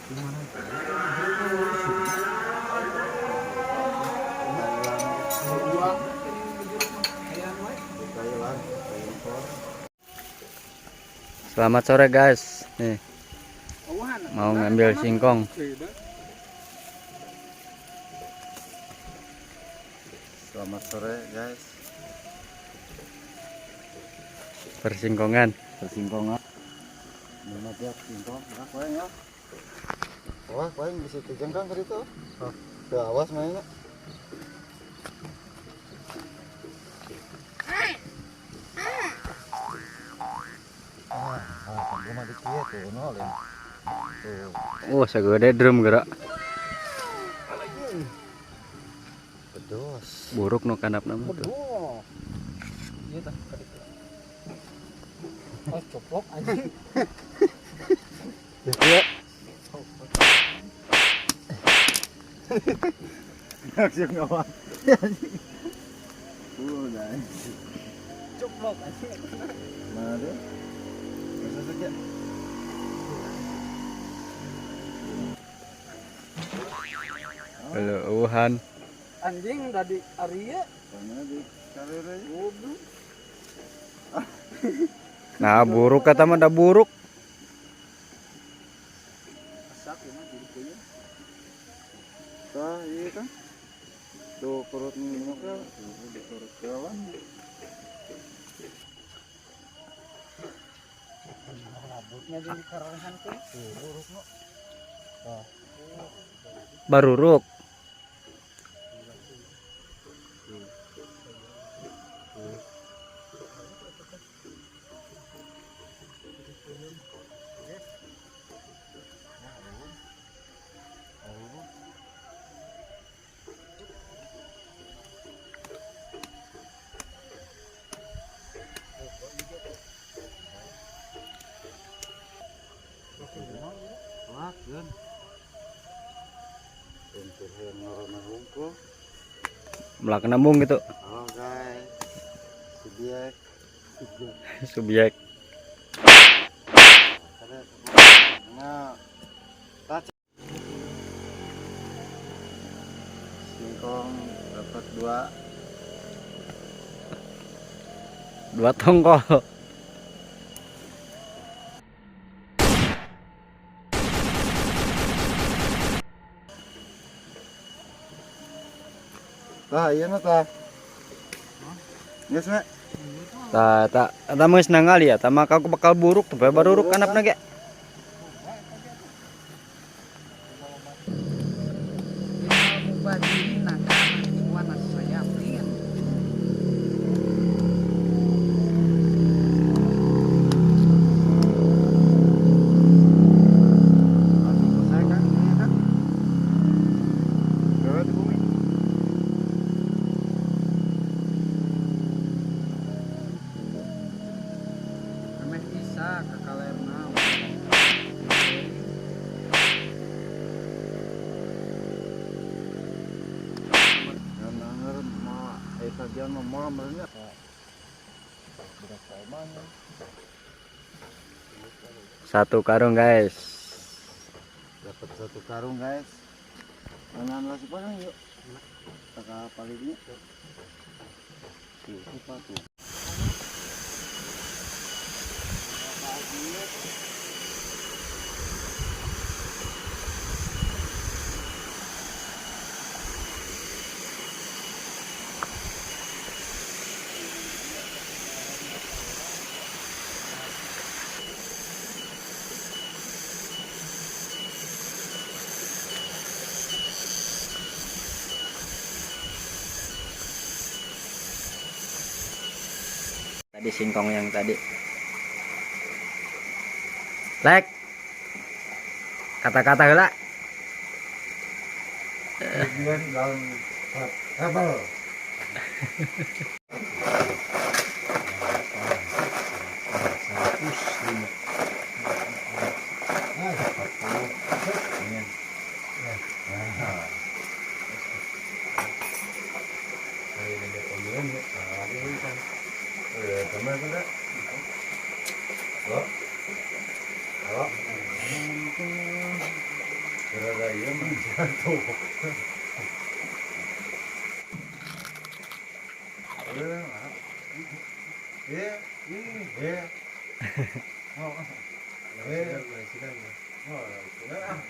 Selamat sore guys, nih mau ngambil singkong. Selamat sore guys. Persingkongan. Mana dia singkong? Apa ya? Wah, paling bisa dijengkang tadi tuh. Tuh awas mainnya. Oh, segede drum gerak. Pedos. Buruk no kanap nama tuh. Iya tah. Oh, coplok anjing. Ya. Langsung ngawak. Udah. Coplok anjing. Mana dia? Bisa saja. Halo, Wuhan. Anjing udah di Arya. Mana di karere? Goblok. Nah, buruk kata mah dah buruk. Asak ya mah gitu. Tah, iya kan? Tuh perut muka, di perut jalan. Rambutnya jadi karahan tuh. Buruk no. Baruruk. Wah, kan. Untuk yang ngorona hukum. Melak nambung gitu. Halo guys. Subjek. Subjek. Ada singkong dapat Dua tongkol. Tah, iya na tah. Yes, Mek. Tak mau senang kali ya. Tama aku bakal buruk tuh. Baru buruk kanap nage. Bagian nomornya Satu karung guys. dapat satu karung guys. Kanan lagi barang yuk. Taka palingnya. Tuh, sepatu. Tadi singkong yang tadi. Lek. Kata-kata heula. Kemudian dalam kabel. Halo. Gerada iya mah jatuh. Iya, ini. Iya. Oh. Iya, sudah. Oh, sudah.